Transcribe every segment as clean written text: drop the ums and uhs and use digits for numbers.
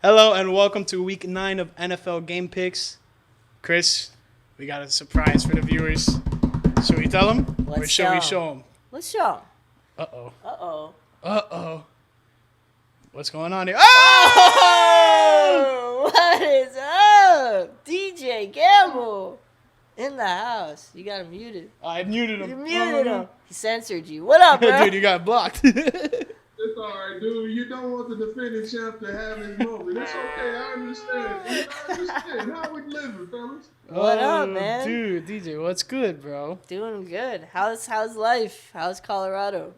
Hello and welcome to week 9 of NFL Game Picks. Chris, we got a surprise for the viewers. Should we tell them? Or Let's should we show. show them? Let's show. Uh-oh. Uh-oh. Uh-oh. What's going on here? Oh! Oh! What is up? DJ Gamble in the house. You got him muted. I muted him. You muted him. He censored you. What up, bro? Dude, you got blocked. It's all right, dude. You don't want the defending champ to have his moment. It's okay. I understand. I understand. How we living, fellas? What up, man? Dude, DJ, what's good, bro? Doing good. How's life? How's Colorado?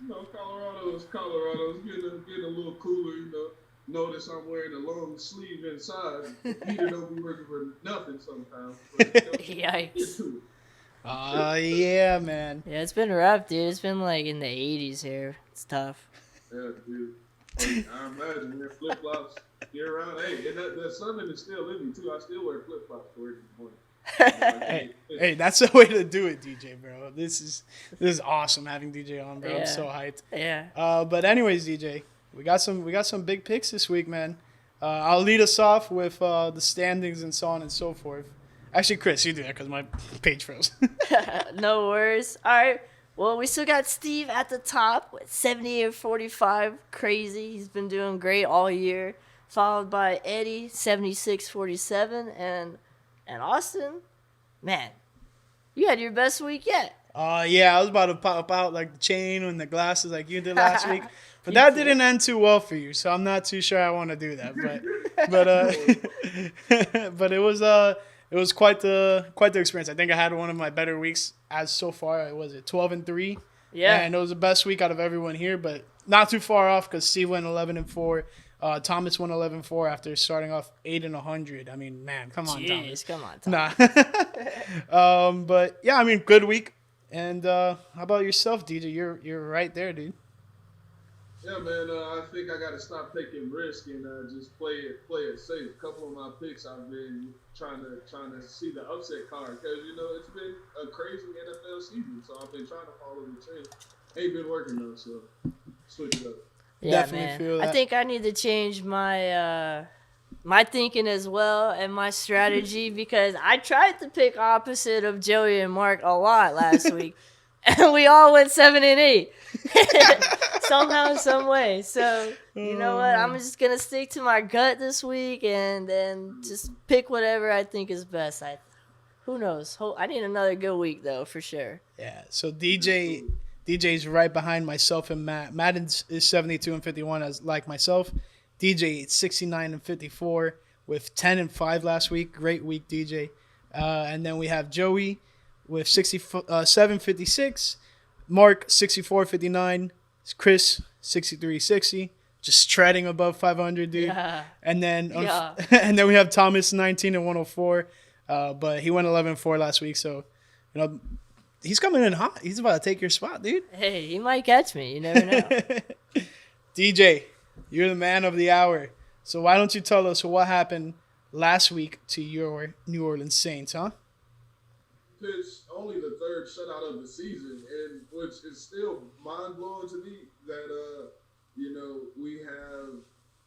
You know, Colorado is Colorado. It's getting a little cooler, you know. Notice I'm wearing a long sleeve inside. Heater don't be working for nothing sometimes. But, Yikes. Yeah, man. Yeah, it's been rough, dude. It's been like in the 80s here. It's tough. Yeah, dude. Hey, I imagine wearing flip flops year round. Hey, and that Sunday is still in me too. I still wear flip flops to work in the morning. Hey, that's the way to do it, DJ, bro. This is awesome having DJ on, bro. Yeah. I'm so hyped. Yeah. But anyways, DJ, we got some big picks this week, man. I'll lead us off with the standings and so on and so forth. Actually, Chris, you do that because my page froze. No worries. All right. Well, we still got Steve at the top with 78-45. Crazy. He's been doing great all year. Followed by Eddie, 76-47. And Austin, man, you had your best week yet. Yeah, I was about to pop out like the chain and the glasses like you did last week. But that didn't end too well for you, so I'm not too sure I want to do that. But it was quite the experience. I think I had one of my better weeks as so far. Was it 12-3? Yeah. And it was the best week out of everyone here, but not too far off because Steve went 11-4. Thomas went 11-4 after starting off 8-100. I mean, man, come on, Thomas. Come on, Thomas. Nah. But yeah, I mean, good week. And how about yourself, DJ? You're right there, dude. Yeah, man. I think I got to stop taking risk and just play it safe. A couple of my picks, I've been trying to see the upset card because it's been a crazy NFL season. So I've been trying to follow the trend. Ain't been working though, so switch it up. Yeah, Definitely man. feel that. I think I need to change my my thinking as well and my strategy because I tried to pick opposite of Joey and Mark a lot last week, and we all went 7-8 somehow, some way. So you know what? I'm just gonna stick to my gut this week and just pick whatever I think is best. Who knows? I need another good week though, for sure. Yeah. So DJ's right behind myself and Matt. Matt is 72-51 as like myself. DJ 69-54 with 10-5 last week. Great week, DJ. And then we have Joey with 67-56. Mark 64-59. Chris 63-60. Just treading above 500, dude. Yeah. And then Yeah. and then we have Thomas 19-104. But he went 11-4 last week, so he's coming in hot. He's about to take your spot, dude. Hey, he might catch me. You never know. DJ, you're the man of the hour. So why don't you tell us what happened last week to your New Orleans Saints, huh? It's only the third shutout of the season, and which is still mind blowing to me that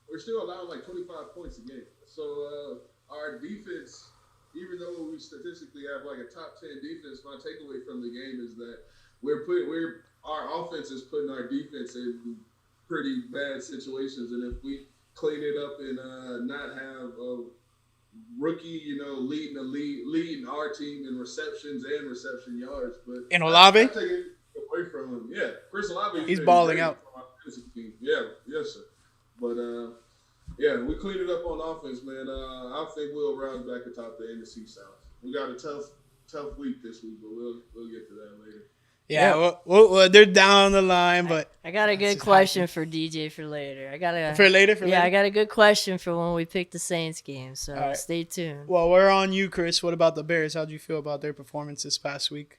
we're still allowing like 25 points a game. So our defense, even though we statistically have like a top 10 defense, my takeaway from the game is that our offense is putting our defense in pretty bad situations, and if we clean it up and not have a rookie, leading our team in receptions and reception yards, but And Olave? I take it away from him. Yeah, Chris Olave. He's balling out. For our fantasy team. Yeah, yes sir. But yeah, we cleaned it up on offense, man. I think we'll round back atop the NFC South. We got a tough week this week, but we'll get to that later. Yeah, well, they're down the line, but I got a good question for DJ for later. I got a good question for when we pick the Saints game. So right. Stay tuned. Well, we're on you, Chris. What about the Bears? How'd you feel about their performance this past week?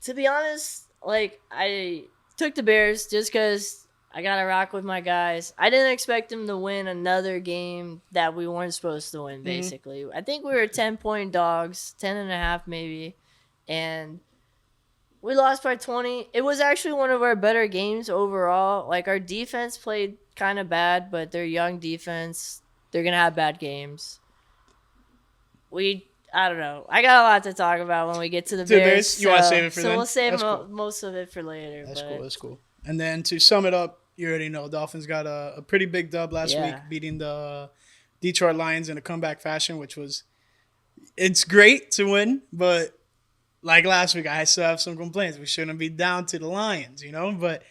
To be honest, like I took the Bears just because I gotta rock with my guys. I didn't expect them to win another game that we weren't supposed to win. Basically, I think we were 10-point dogs, 10.5 maybe, and We lost by 20. It was actually one of our better games overall. Like, our defense played kind of bad, but they're young defense. They're going to have bad games. I don't know. I got a lot to talk about when we get to the Bears. You want to save it for then? So we'll save cool. most of it for later. That's cool. And then to sum it up, you already know Dolphins got a pretty big dub last week, beating the Detroit Lions in a comeback fashion, which was it's great to win, but like last week, I still have some complaints. We shouldn't be down to the Lions, But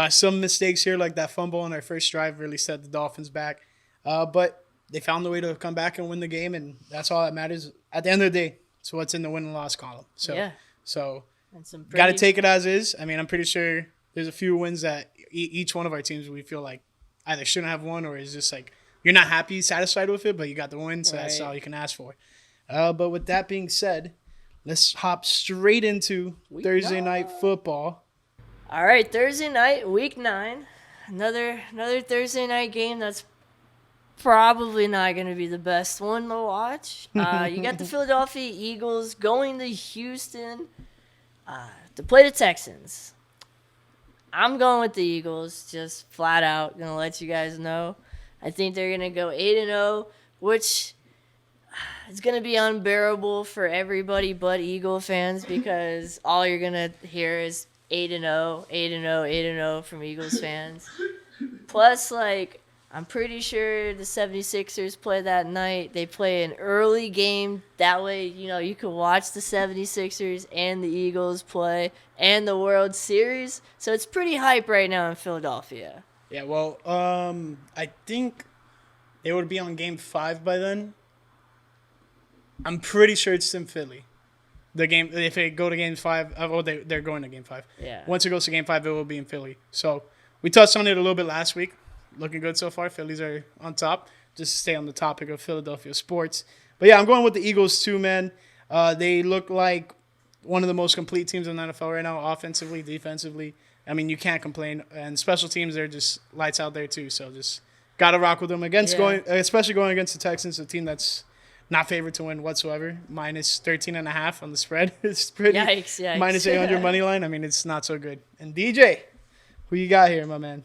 some mistakes here, like that fumble on their first drive, really set the Dolphins back. But they found a way to come back and win the game, and that's all that matters. At the end of the day, it's what's in the win and loss column. So got to take it as is. I mean, I'm pretty sure there's a few wins that each one of our teams we feel like either shouldn't have won or is just like you're not happy, satisfied with it, but you got the win, so that's all you can ask for. But with that being said, let's hop straight into Thursday night football. All right, Thursday night, week 9. Another Thursday night game that's probably not going to be the best one to watch. You got the Philadelphia Eagles going to Houston to play the Texans. I'm going with the Eagles, just flat out. Going to let you guys know. I think they're going to go 8-0, which is going to be unbearable for everybody but Eagle fans because all you're going to hear is 8-0, 8-0, 8-0 from Eagles fans. Plus, I'm pretty sure the 76ers play that night. They play an early game. That way, you can watch the 76ers and the Eagles play and the World Series. So it's pretty hype right now in Philadelphia. Yeah, well, I think they would be on Game 5 by then. I'm pretty sure it's in Philly. The game, if they go to Game 5, they're going to Game 5. Yeah. Once it goes to Game 5, it will be in Philly. So we touched on it a little bit last week. Looking good so far. Phillies are on top. Just to stay on the topic of Philadelphia sports. But yeah, I'm going with the Eagles too, man. They look like one of the most complete teams in the NFL right now, offensively, defensively. I mean, you can't complain. And special teams, they're just lights out there too. So just got to rock with them especially going against the Texans, a team that's not favored to win whatsoever. Minus 13.5 on the spread. It's pretty. Yikes. Minus 800 money line. I mean, it's not so good. And DJ, who you got here, my man?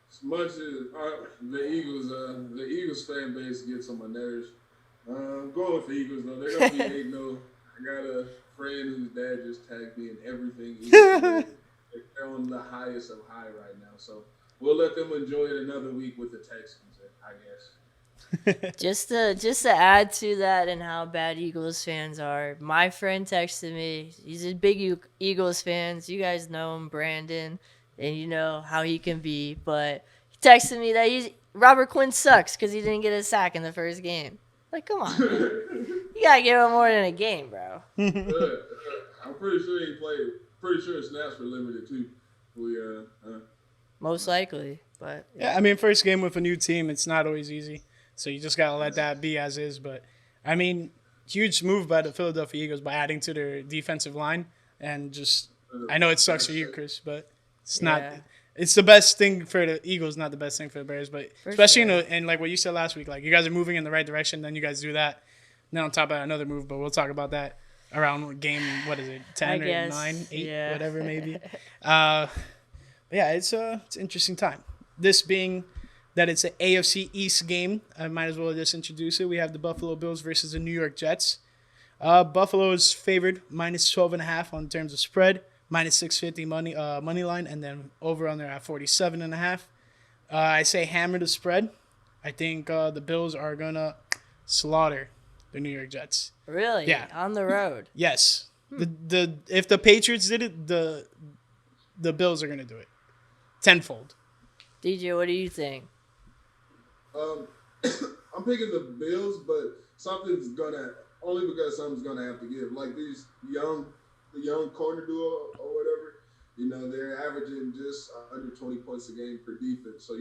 As much as the Eagles fan base gets on my nerves, I'm going with the Eagles though. They're gonna be 8-0. I got a friend whose dad just tagged me in everything. They're on the highest of high right now, so we'll let them enjoy it another week with the Texans, I guess. just to add to that and how bad Eagles fans are, my friend texted me. He's a big Eagles fan. You guys know him, Brandon, and you know how he can be. But he texted me that Robert Quinn sucks because he didn't get a sack in the first game. Like, come on, man. You gotta give him more than a game, bro. I'm pretty sure he played. Pretty sure his snaps were limited too. Most likely, but yeah, I mean, first game with a new team, it's not always easy. So you just gotta let that be as is. But I mean, huge move by the Philadelphia Eagles by adding to their defensive line, and just I know it sucks for you, Chris, but it's not. It's the best thing for the Eagles, not the best thing for the Bears. But especially in like what you said last week, like you guys are moving in the right direction, then you guys do that. Then on top of another move, but we'll talk about that around game. What is it? 10 or 9, 8, whatever maybe. Yeah, it's an interesting time. This being that it's an AFC East game, I might as well just introduce it. We have the Buffalo Bills versus the New York Jets. Buffalo is favored minus 12.5 on terms of spread, minus 650 money line, and then over on there at 47.5. I say hammer the spread. I think the Bills are gonna slaughter the New York Jets. Really? Yeah. On the road? Yes. If the Patriots did it, the Bills are gonna do it tenfold. DJ, what do you think? I'm picking the Bills, but something's gonna have to give. Like the young corner duo or whatever, they're averaging just under 20 points a game per defense. So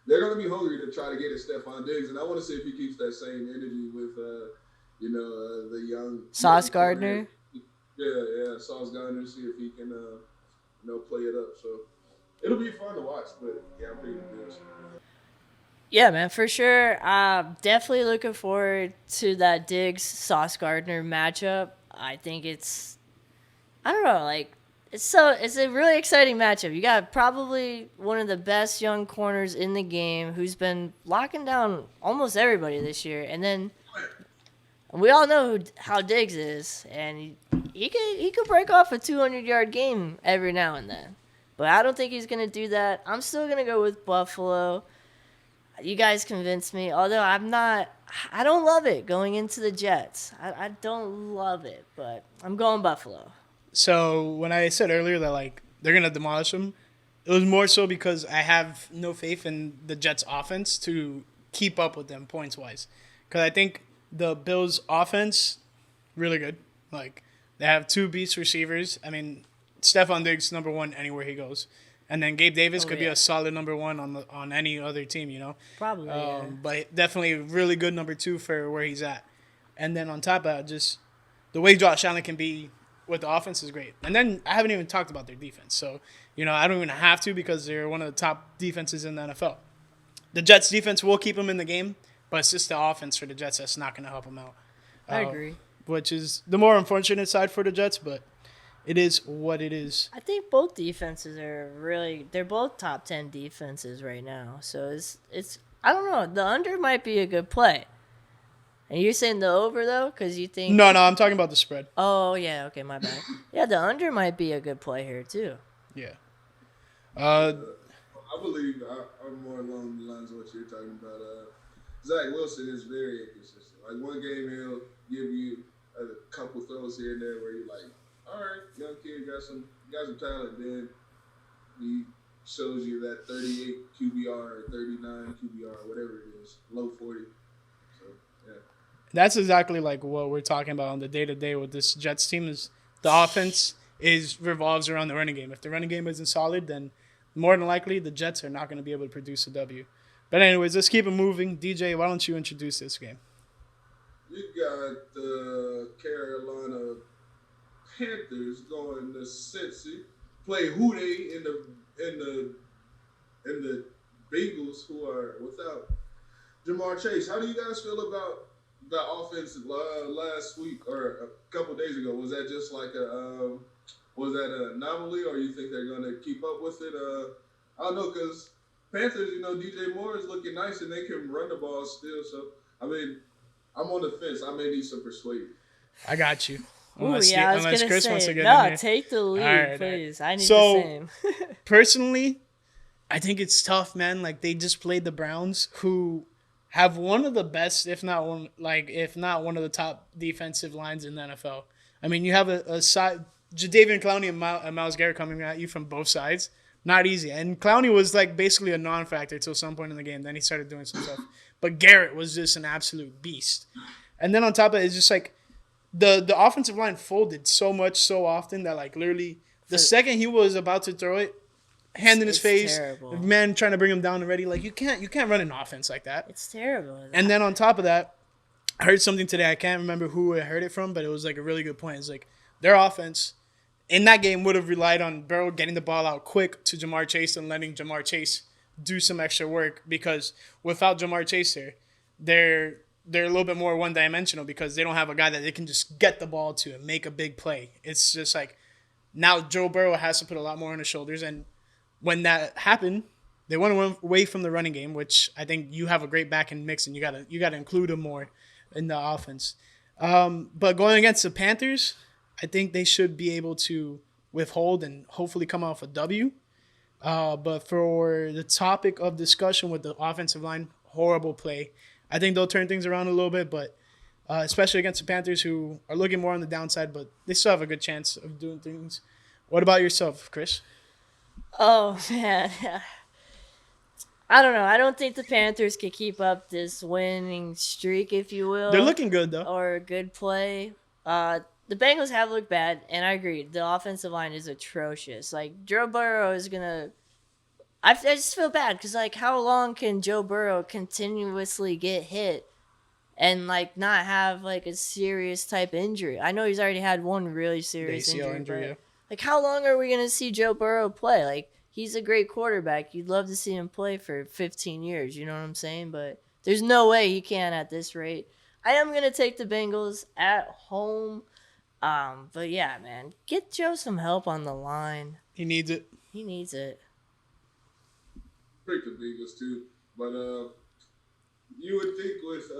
they're gonna be hungry to try to get at Stephon Diggs, and I want to see if he keeps that same energy with the young Sauce Gardner. Yeah, Sauce Gardner. See if he can play it up. So it'll be fun to watch. But yeah, I'm picking the Bills. Yeah, man, for sure. Definitely looking forward to that Diggs-Sauce Gardner matchup. I think it's I don't know, like it's a really exciting matchup. You got probably one of the best young corners in the game who's been locking down almost everybody this year, and then we all know how Diggs is, and he could break off a 200-yard game every now and then. But I don't think he's gonna do that. I'm still gonna go with Buffalo. You guys convinced me, although I don't love it going into the Jets. I don't love it, but I'm going Buffalo. So when I said earlier that like they're gonna demolish them, it was more so because I have no faith in the Jets' offense to keep up with them points wise. Because I think the Bills' offense really good. Like they have two beast receivers. I mean, Stephon Diggs number one anywhere he goes, and then Gabe Davis could be a solid number one on any other team. You know, Probably. Yeah. but definitely a really good number two for where he's at. And then on top of that, just the way Josh Allen can be with the offense is great. And then I haven't even talked about their defense. So, I don't even have to because they're one of the top defenses in the NFL. The Jets' defense will keep them in the game, but it's just the offense for the Jets that's not going to help them out. I agree. Which is the more unfortunate side for the Jets, but it is what it is. I think both defenses they're both top 10 defenses right now. So it's I don't know. The under might be a good play. And you're saying the over, though? Because you think... No, I'm talking about the spread. Oh, yeah. Okay, my bad. Yeah, the under might be a good play here, too. Yeah. I believe I'm more along the lines of what you're talking about. Zach Wilson is very inconsistent. Like, one game he'll give you a couple throws here and there where you're like, all right, young kid got some talent. Then he shows you that 38 QBR or 39 QBR, whatever it is, low 40. That's exactly like what we're talking about on the day-to-day with this Jets team is the offense revolves around the running game. If the running game isn't solid, then more than likely the Jets are not going to be able to produce a W. But anyways, let's keep it moving. DJ, why don't you introduce this game? You got the Carolina Panthers going to Cincy, play Houday in the Bengals, who are without Jamar Chase. How do you guys feel about the offense last week or a couple days ago? Was that just like an anomaly, or you think they're going to keep up with it? I don't know, because Panthers, DJ Moore is looking nice and they can run the ball still. So, I mean, I'm on the fence. I may need some persuading. I got you. Unless Chris wants to get in there. Take the lead, please. I need the same. Personally, I think it's tough, man. Like, they just played the Browns, who have one of the best, if not one of the top defensive lines in the NFL. I mean, you have a side, Jadeveon Clowney and Myles Garrett coming at you from both sides. Not easy. And Clowney was like basically a non-factor till some point in the game. Then he started doing some stuff. But Garrett was just an absolute beast. And then on top of it, it's just like the offensive line folded so much so often that like literally the second he was about to throw it, hand in his face, terrible. Man trying to bring him down already. Like you can't run an offense like that. It's terrible. And then on top of that, I heard something today. I can't remember who I heard it from, but it was like a really good point. It's like their offense in that game would have relied on Burrow getting the ball out quick to Jamar Chase and letting Jamar Chase do some extra work, because without Jamar Chase there, they're a little bit more one-dimensional because they don't have a guy that they can just get the ball to and make a big play. It's just like now Joe Burrow has to put a lot more on his shoulders, and when that happened, they went away from the running game, which I think you have a great back end mix, and you gotta include him more in the offense. But going against the Panthers, I think they should be able to withhold and hopefully come off a W. But for the topic of discussion with the offensive line, horrible play. I think they'll turn things around a little bit, but especially against the Panthers, who are looking more on the downside, but they still have a good chance of doing things. What about yourself, Chris? Oh, man. I don't know. I don't think the Panthers can keep up this winning streak, if you will. They're looking good, though. Or a good play. The Bengals have looked bad, and I agree. The offensive line is atrocious. Like, Joe Burrow is going to... I just feel bad because, like, how long can Joe Burrow continuously get hit and, like, not have, like, a serious type injury? I know he's already had one really serious injury, but, like, how long are we going to see Joe Burrow play? Like, he's a great quarterback. You'd love to see him play for 15 years, you know what I'm saying? But there's no way he can at this rate. I am going to take the Bengals at home. But yeah, man, get Joe some help on the line. He needs it. He needs it. Pick the Bengals too, but you would think with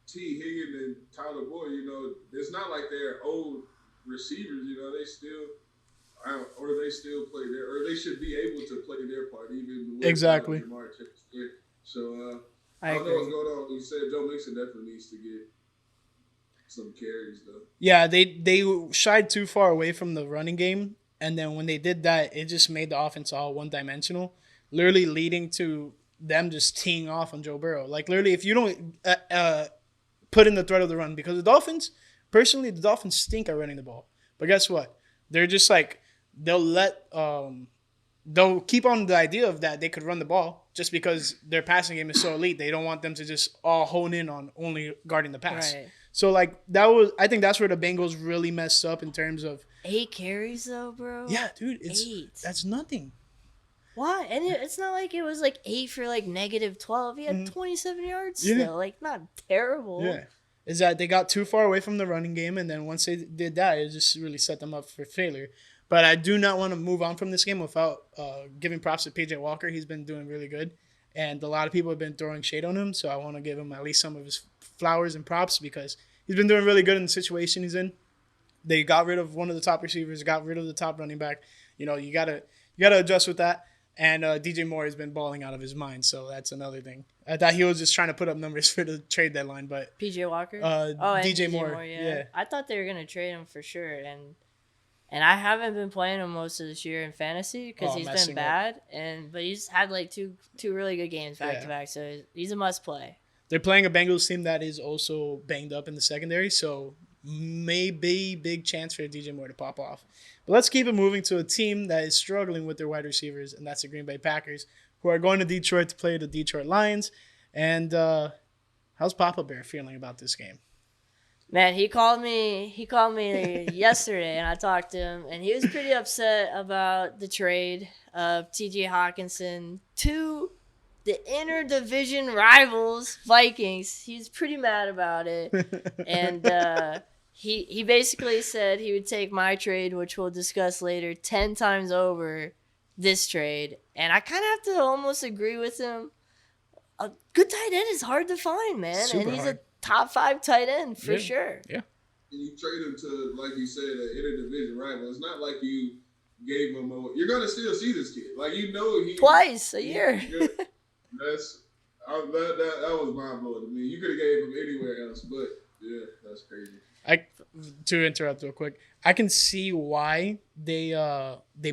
T. Higgins and Tyler Boyd, it's not like they're old receivers. They still, or they still play there, or they should be able to play their part even with Exactly. Jamar Chase there. So I don't know what's agree. going on. You said Joe Mixon definitely needs to get some carries though. Yeah, they shied too far away from the running game, and then when they did that, it just made the offense all one dimensional, literally leading to them just teeing off on Joe Burrow. Like literally, if you don't put in the threat of the run, because the Dolphins, personally, the Dolphins stink at running the ball. But guess what? They're just like they'll keep on the idea of that they could run the ball just because their passing game is so elite. They don't want them to just all hone in on only guarding the pass. Right. So like I think that's where the Bengals really messed up in terms of 8 carries though, bro. yeah, dude, 8. that's nothing. Why? And it's not like it was like 8 for like -12. He had 27 yards still. Like not terrible. Yeah. Is that they got too far away from the running game, and then once they did that, it just really set them up for failure. But I do not want to move on from this game without giving props to PJ Walker. He's been doing really good, and a lot of people have been throwing shade on him. So I want to give him at least some of his flowers and props because he's been doing really good in the situation he's in. They got rid of one of the top receivers, got rid of the top running back. You gotta adjust with that. And DJ Moore has been balling out of his mind, so that's another thing. I thought he was just trying to put up numbers for the trade deadline, but PJ Walker. and DJ Moore, Yeah. I thought they were gonna trade him for sure, and I haven't been playing him most of this year in fantasy because he's been bad, but he's had like two really good games back to back, so he's a must play. They're playing a Bengals team that is also banged up in the secondary, so maybe big chance for DJ Moore to pop off. But let's keep it moving to a team that is struggling with their wide receivers, and that's the Green Bay Packers, who are going to Detroit to play the Detroit Lions. And how's Papa Bear feeling about this game? Man, he called me yesterday, and I talked to him, and he was pretty upset about the trade of T.J. Hawkinson to the interdivision rivals Vikings. He's pretty mad about it, and he basically said he would take my trade, which we'll discuss later, 10 times over this trade, and I kind of have to almost agree with him. A good tight end is hard to find, man, Super and he's hard. a top 5 tight end for sure. Yeah. And you trade him to, like you said, an interdivision rival. It's not like you gave him you're gonna still see this kid. Like he Twice a year. that was mind blowing to me. You could have gave him anywhere else, but yeah, that's crazy. To interrupt real quick, I can see why they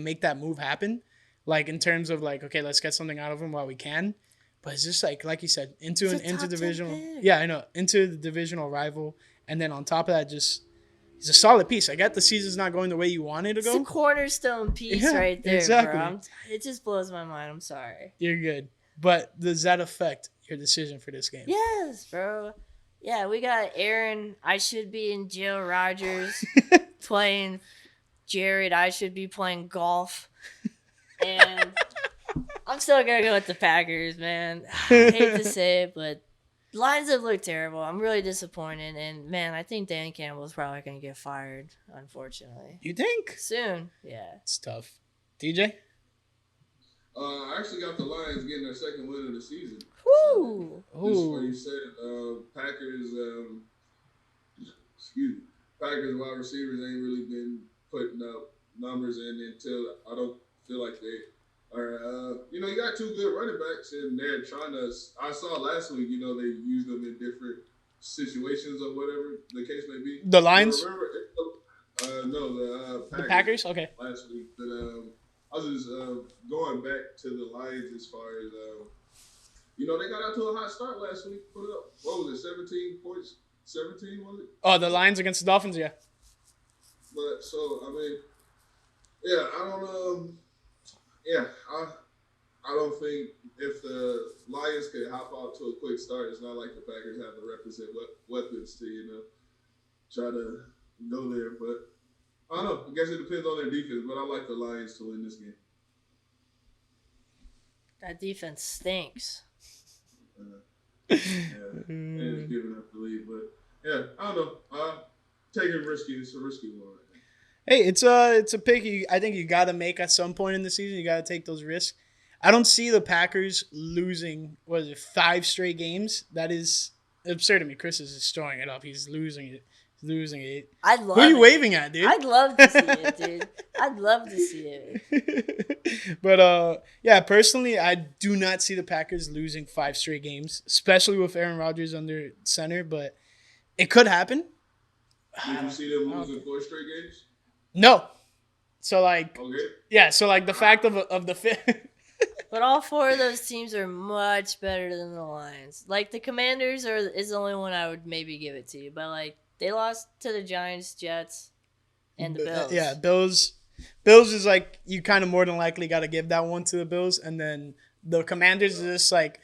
make that move happen, like in terms of like, okay, let's get something out of him while we can. But it's just like you said, into He's an a top 10 interdivisional, pick. yeah, I know, into the divisional rival, and then on top of that, just he's a solid piece. I get the season's not going the way you want it to It's go. a cornerstone piece Yeah, right there, exactly. bro. It just blows my mind. I'm sorry. You're good, but does that affect your decision for this game? Yes, bro. Yeah, we got Aaron. I should be in jail. Rogers playing Jared. I should be playing golf. And I'm still gonna go with the Packers, man. I hate to say it, but Lions have looked terrible. I'm really disappointed, and man, I think Dan Campbell is probably gonna get fired, unfortunately. You think? Soon, yeah. It's tough. DJ? I actually got the Lions getting their second win of the season. Woo! Just where you said Packers, Packers wide receivers ain't really been putting up numbers until I don't feel like they are. You got two good running backs, and they're trying to. I saw last week, they used them in different situations or whatever the case may be. The Lions? No, the Packers. The Packers? Okay. Last week, but I was just going back to the Lions as far as they got out to a hot start last week. Put up, what was it, 17 points? 17 was it? Oh, the Lions against the Dolphins, yeah. But so I mean, yeah, I don't think if the Lions could hop out to a quick start, it's not like the Packers have the requisite weapons to try to go there. But I don't know. I guess it depends on their defense. But I like the Lions to win this game. That defense stinks. Yeah, and it's giving up the lead, but yeah, I don't know. taking risky. It's a risky one. Hey, it's a pick. I think you got to make at some point in the season. You got to take those risks. I don't see the Packers losing. What is it? 5 straight games. That is absurd to me. Chris is just throwing it up. He's losing it. He's losing it. I'd love Who are you it. waving at, dude? I'd love to see it, dude. I'd love to see it. But yeah, personally, I do not see the Packers losing 5 straight games, especially with Aaron Rodgers under center. But it could happen. Did you see them losing 4 straight games? No. So like, Okay. yeah. So like the fact of the fifth. But all 4 of those teams are much better than the Lions. Like the Commanders is the only one I would maybe give it to you. But like they lost to the Giants, Jets, and the Bills. Yeah, Bills. Bills is like you kind of more than likely got to give that one to the Bills, and then the Commanders is just like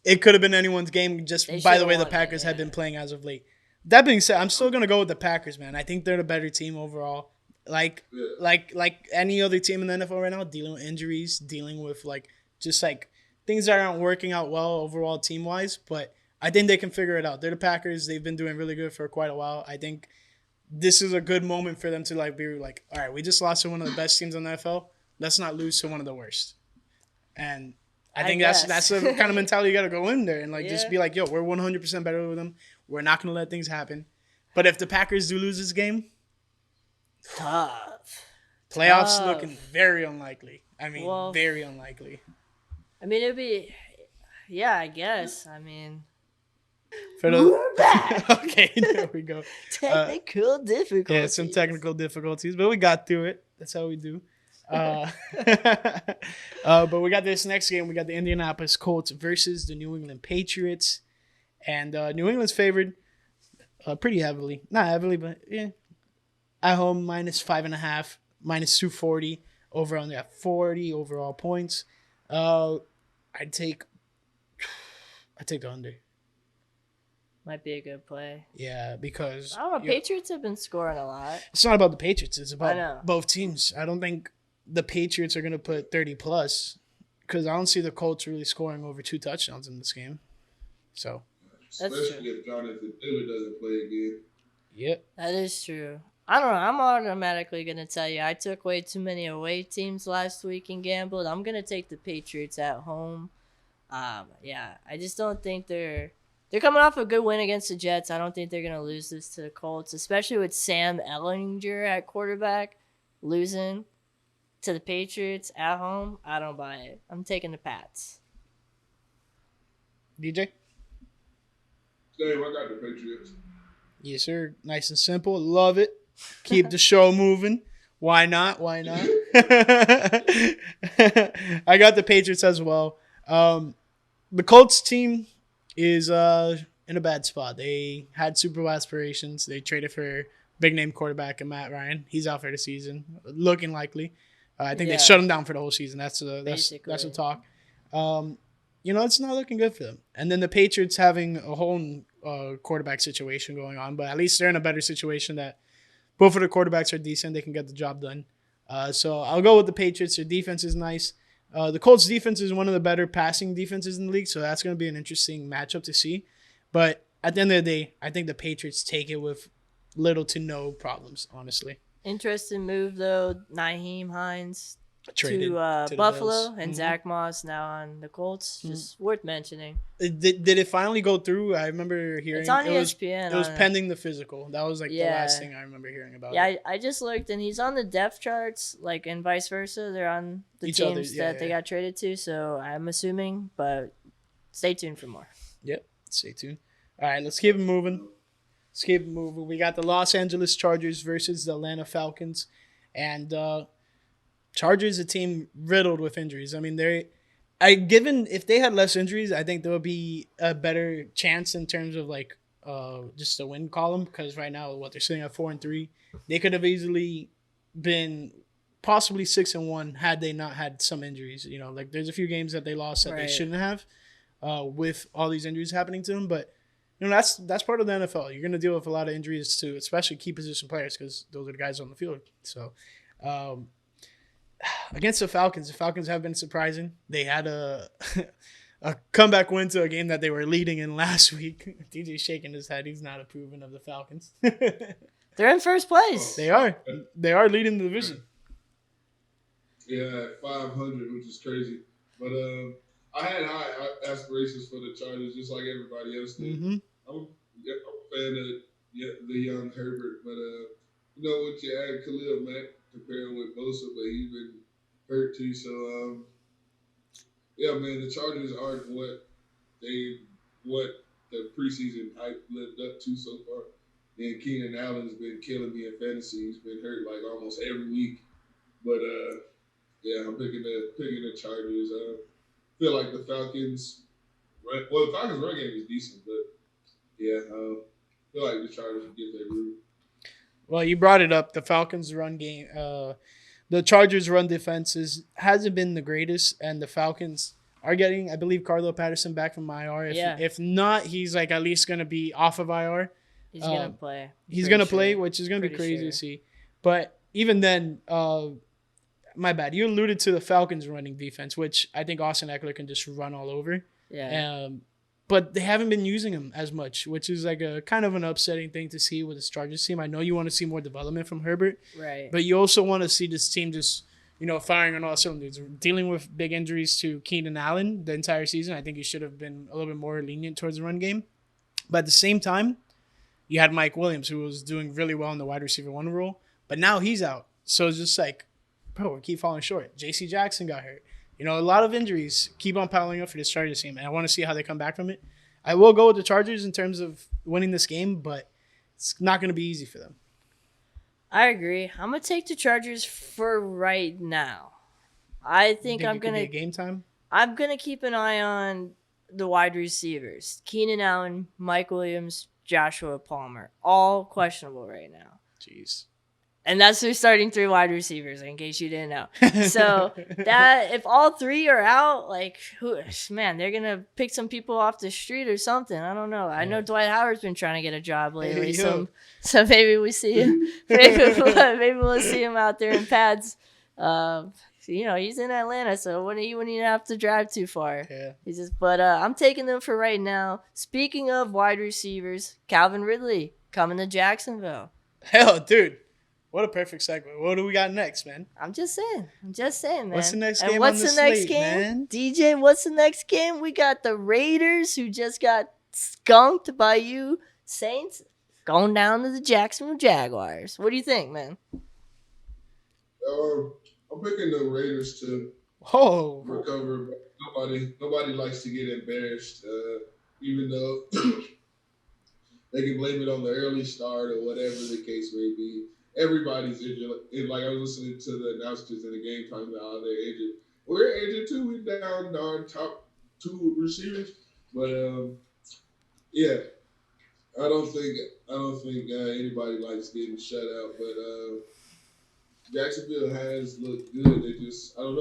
it could have been anyone's game just They by the should've way the won it, Packers had yeah. been playing as of late. That being said, I'm still gonna go with the Packers, man. I think they're the better team overall. Like any other team in the NFL right now, dealing with injuries, dealing with like just like things that aren't working out well overall team wise. But I think they can figure it out. They're the Packers. They've been doing really good for quite a while. I think this is a good moment for them to like be like, all right, we just lost to one of the best teams in the NFL. Let's not lose to one of the worst. And I think that's the kind of mentality you got to go in there and like just be like, yo, we're 100% better with them. We're not going to let things happen. But if the Packers do lose this game, Tough. playoffs looking very unlikely. I mean, Well, very unlikely. I mean, it'd be, yeah, I guess. I mean, For the, we're back. okay, there we go. Technical difficulties. Yeah, some technical difficulties, but we got through it. That's how we do. But we got this next game. We got the Indianapolis Colts versus the New England Patriots. And New England's favored pretty heavily. Not heavily, but yeah. At home, -5.5, -240. Over on that 40 overall points. I'd take the under. Might be a good play. Yeah, because I don't know. Patriots have been scoring a lot. it's not about the Patriots. It's I about know. both teams. I don't think the Patriots are going to put 30 plus because I don't see the Colts really scoring over 2 touchdowns in this game. So, That's Especially if Jonathan Taylor doesn't play again. yep. That is true. I don't know. I'm automatically going to tell you. I took way too many away teams last week and gambled. I'm going to take the Patriots at home. Yeah, I just don't think they're coming off a good win against the Jets. I don't think they're going to lose this to the Colts, especially with Sam Ellinger at quarterback losing to the Patriots at home. I don't buy it. I'm taking the Pats. DJ? Same, I got the Patriots. Yes, sir. Nice and simple. Love it. Keep the show moving. Why not? Why not? I got the Patriots as well. The Colts team is in a bad spot. They had Super Bowl aspirations. They traded for big name quarterback and Matt Ryan. He's out for the season, looking likely. I think they shut him down for the whole season. That's the talk. It's not looking good for them. And then the Patriots having a whole quarterback situation going on, but at least they're in a better situation that both of the quarterbacks are decent. They can get the job done. So I'll go with the Patriots. Their defense is nice. The Colts defense is one of the better passing defenses in the league, so that's going to be an interesting matchup to see. But at the end of the day, I think the Patriots take it with little to no problems, honestly. Interesting move, though. Naheem Hines Traded to the Buffalo Bills. and Mhm. Zach Moss now on the Colts. Just worth mentioning. Did it finally go through? I remember hearing It's on it was, ESPN. it was on- pending the physical. That was like the Yeah. last thing I remember hearing about. Yeah, it. I just looked, and he's on the depth charts, like, and vice versa. They're on the Each teams other's, yeah, that they got traded to, so I'm assuming, but stay tuned for more. Yep. Stay tuned. All right, let's keep it moving. We got the Los Angeles Chargers versus the Atlanta Falcons. And Chargers, a team riddled with injuries. I mean, given if they had less injuries, I think there would be a better chance in terms of like just the win column. Because right now, they're sitting at 4-3. They could have easily been possibly 6-1 had they not had some injuries. Like there's a few games that they lost that they Right. shouldn't have with all these injuries happening to them. But that's part of the NFL. You're going to deal with a lot of injuries to especially key position players because those are the guys on the field. So against the Falcons have been surprising. They had a comeback win to a game that they were leading in last week. DJ's shaking his head. He's not approving of the Falcons. They're in first place. They are. They are leading the division. Yeah, at 500, which is crazy. But I had high aspirations for the Chargers, just like everybody else did. Mm-hmm. I'm a fan of the young Herbert, but what you add Khalil Mack to pair him with Bosa, but he's been hurt too. So yeah, man, the Chargers aren't what the preseason hype lived up to so far. And Keenan Allen's been killing me in fantasy. He's been hurt like almost every week. But yeah, I'm picking the Chargers. Feel like the Falcons. The Falcons' run game is decent, but yeah, feel like the Chargers will get their root. Well, you brought it up. The Falcons' run game. The Chargers' run defense hasn't been the greatest, and the Falcons are getting, I believe, Carlo Patterson back from IR. If not, he's like at least going to be off of IR. He's gonna play. He's going to play, which is going to be crazy to see. But even then, my bad. You alluded to the Falcons' running defense, which I think Austin Eckler can just run all over. Yeah. But they haven't been using him as much, which is like a kind of an upsetting thing to see with this Chargers team. I know you want to see more development from Herbert, right? But you also want to see this team just, firing on all cylinders. Dealing with big injuries to Keenan Allen the entire season, I think you should have been a little bit more lenient towards the run game. But at the same time, you had Mike Williams, who was doing really well in the wide receiver one role, but now he's out. So it's just like, bro, we keep falling short. J.C. Jackson got hurt. A lot of injuries keep on piling up for this Chargers team, and I want to see how they come back from it. I will go with the Chargers in terms of winning this game, but it's not going to be easy for them. I agree. I'm going to take the Chargers for right now. I think I'm going to game time. I'm going to keep an eye on the wide receivers. Keenan Allen, Mike Williams, Joshua Palmer, all questionable right now. Jeez. And that's their starting three wide receivers, in case you didn't know. So that if all three are out, they're gonna pick some people off the street or something. I don't know. I know Dwight Howard's been trying to get a job lately, so maybe we see him. Maybe we'll see him out there in pads. He's in Atlanta, so when you wouldn't even have to drive too far. Yeah. I'm taking them for right now. Speaking of wide receivers, Calvin Ridley coming to Jacksonville. Hell, dude. What a perfect segue. What do we got next, man? I'm just saying, man. What's the next game? And what's on the next slate, game? Man? DJ, what's the next game? We got the Raiders, who just got skunked by you Saints, going down to the Jacksonville Jaguars. What do you think, man? I'm picking the Raiders to recover. Nobody likes to get embarrassed, even though they can blame it on the early start or whatever the case may be. Everybody's injured. Like I was listening to the announcers in the game talking about how they're injured. We're injured too. We're down our top two receivers, but yeah, I don't think anybody likes getting shut out. But Jacksonville has looked good. They just don't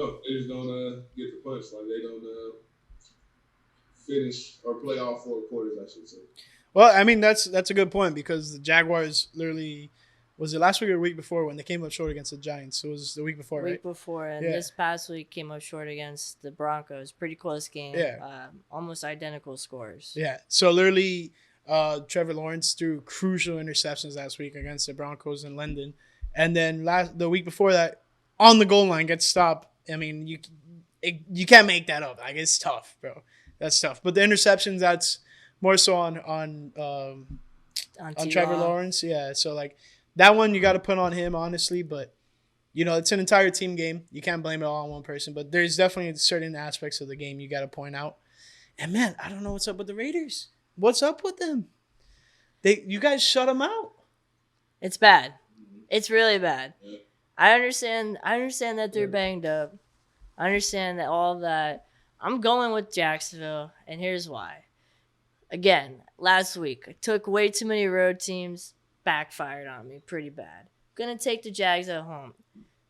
get the punch. Like they don't finish or play all four quarters, I should say. Well, I mean that's a good point because the Jaguars literally. Was it last week or the week before when they came up short against the Giants? It was the week before, right? Week before, and this past week came up short against the Broncos. Pretty close game. Yeah. Almost identical scores. Yeah. So literally, Trevor Lawrence threw crucial interceptions last week against the Broncos in London. And then the week before that, on the goal line, gets stopped. I mean, you can't make that up. Like, it's tough, bro. That's tough. But the interceptions, that's more so on Trevor Lawrence. Yeah, so, like, that one you got to put on him, honestly. But, it's an entire team game. You can't blame it all on one person. But there's definitely certain aspects of the game you got to point out. And, man, I don't know what's up with the Raiders. What's up with them? You guys shut them out. It's bad. It's really bad. I understand that they're banged up. I understand that all of that. I'm going with Jacksonville, and here's why. Again, last week, I took way too many road teams. Backfired on me pretty bad. Gonna take the Jags at home.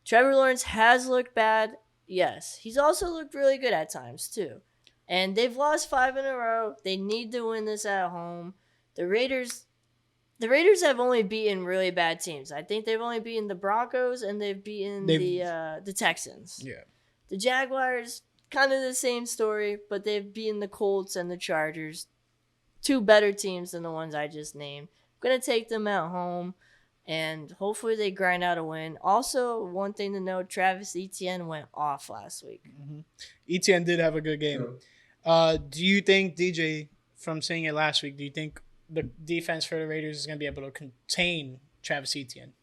Trevor Lawrence has looked bad. Yes. He's also looked really good at times, too. And they've lost 5 in a row. They need to win this at home. The Raiders have only beaten really bad teams. I think they've only beaten the Broncos and they've beaten the Texans. Yeah. The Jaguars, kind of the same story, but they've beaten the Colts and the Chargers. 2 better teams than the ones I just named. I'm going to take them at home. and hopefully they grind out a win. Also, one thing to note, Travis Etienne went off last week. Etienne did have a good game. Do you think, DJ, from saying it last week, do you think the defense for the Raiders is going to be able to contain Travis Etienne?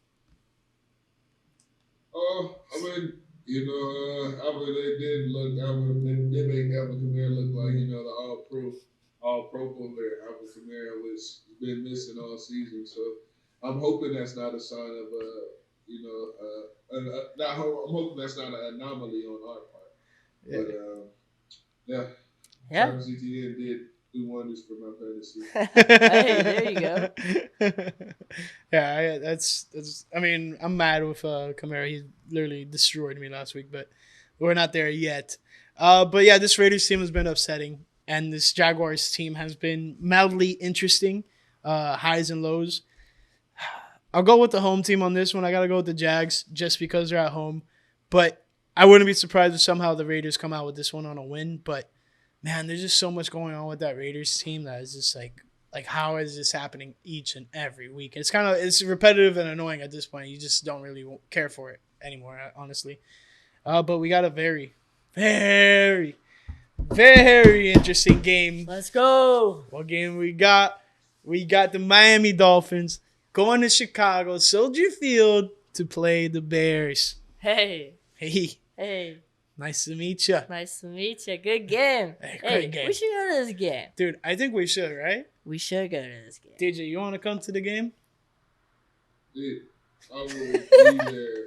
I mean, I mean, they did look. They made Alvin Kamara look like the all pro player. Alvin Kamara was been missing all season, so I'm hoping that's not a sign of I'm hoping that's not an anomaly on our part. But Travis Etienne did do wonders for my fantasy. Hey, there you go. That's. I mean, I'm mad with Kamara. He literally destroyed me last week, but we're not there yet. But yeah, this Raiders team has been upsetting, and this Jaguars team has been mildly interesting, highs and lows. I'll go with the home team on this one. I gotta go with the Jags just because they're at home, but I wouldn't be surprised if somehow the Raiders come out with this one on a win. But man, there's just so much going on with that Raiders team that is just like how is this happening each and every week? It's repetitive and annoying at this point. You just don't really care for it anymore, honestly. But we got a very, very, very interesting game. Let's go. What game we got? We got the Miami Dolphins going to Chicago, Soldier Field, to play the Bears. Hey. Nice to meet you. Nice to meet you. Good game. Great game. We should go to this game. Dude, I think we should, right? We should go to this game. DJ, you want to come to the game? Dude, I will be there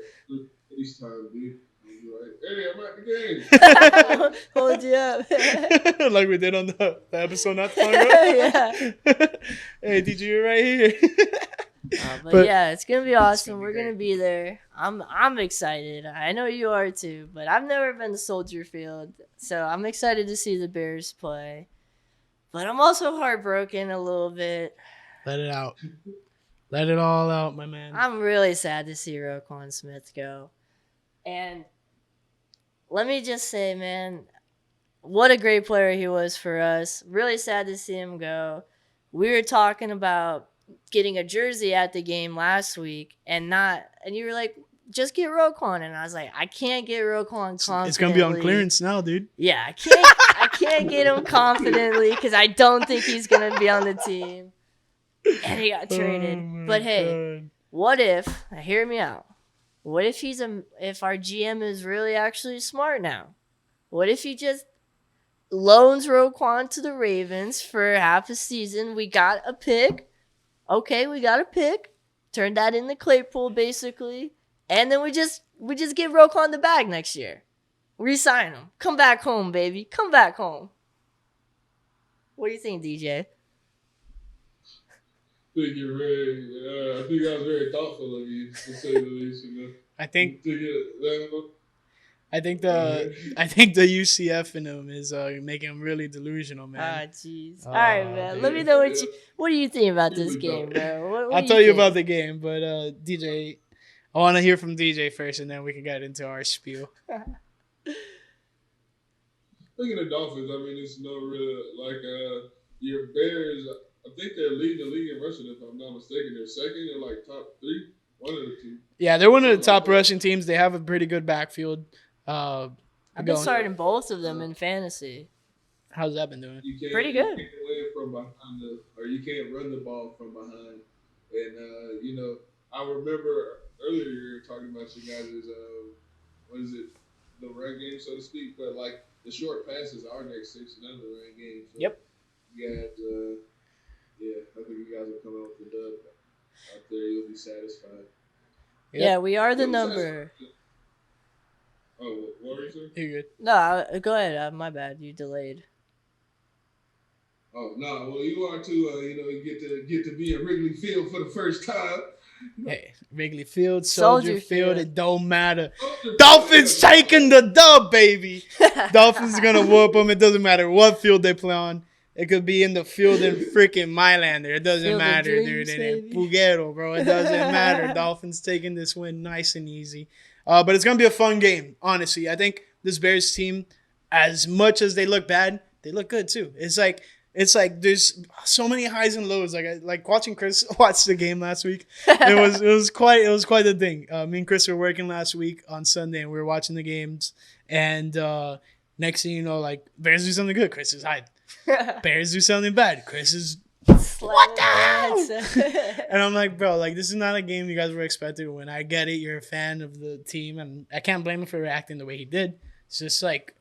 each time, dude. Like, hey, I'm at the game. Hold you up. Like we did on the episode not too long ago. Yeah. Hey, DJ, you're right here. But yeah, it's gonna be awesome. We're gonna be there. I'm excited. I know you are too. But I've never been to Soldier Field, so I'm excited to see the Bears play. But I'm also heartbroken a little bit. Let it out. Let it all out, my man. I'm really sad to see Roquan Smith go. And let me just say, man, what a great player he was for us. Really sad to see him go. We were talking about getting a jersey at the game last week and you were like, just get Roquan. And I was like, I can't get Roquan confidently. It's going to be on clearance now, dude. Yeah, I can't get him confidently because I don't think he's going to be on the team. And he got traded. But hey, God. What if, hear me out, what if if our GM is really actually smart now? What if he just loans Roquan to the Ravens for half a season? We got a pick. Okay, we got a pick. Turn that into Claypool, basically. And then we just give Roquan the bag next year. Resign him. Come back home, baby. Come back home. What do you think, DJ? I think you're I think I was very thoughtful of you, to say the least. I think the UCF in him is making him really delusional, man. Ah, jeez. All right, man. Let me know what do you think about this game, bro? I'll tell you about the game, but DJ, I want to hear from DJ first, and then we can get into our spiel. Speaking of Dolphins, I mean, it's no real your Bears. I think they're leading the league in rushing, if I'm not mistaken. They're second or top three, one of the two. Yeah, they're one of the top rushing teams. They have a pretty good backfield. I've been starting both of them in fantasy. How's that been doing? Pretty good. You can't win from behind or you can't run the ball from behind. And I remember earlier you were talking about you guys' the run game, so to speak. But like the short passes are next six and the run game. So yep. You got I think you guys will come out with the dub out there. You'll be satisfied. Yep. Yeah, we are the number. Oh, what were you saying? You're good. No, go ahead. My bad. You delayed. Oh no! Well, you are too. You get to be at Wrigley Field for the first time. Hey, Wrigley Field, Soldier Field, it don't matter. Dolphins Field. Taking the dub, baby. Dolphins are gonna whoop them. It doesn't matter what field they play on. It could be in the field in freaking Mylander. It doesn't matter, dude. And in Puguero, bro. It doesn't matter. Dolphins taking this win nice and easy. But it's going to be a fun game, honestly. I think this Bears team, as much as they look bad, they look good too. It's like It's like there's so many highs and lows. Like watching Chris watch the game last week. It was quite a thing. Me and Chris were working last week on Sunday, and we were watching the games. And next thing you know, like Bears do something good, Chris is hide. Bears do something bad, Chris is what the? And I'm like, bro, like this is not a game you guys were expected to win. I get it, you're a fan of the team, and I can't blame him for reacting the way he did. It's just like.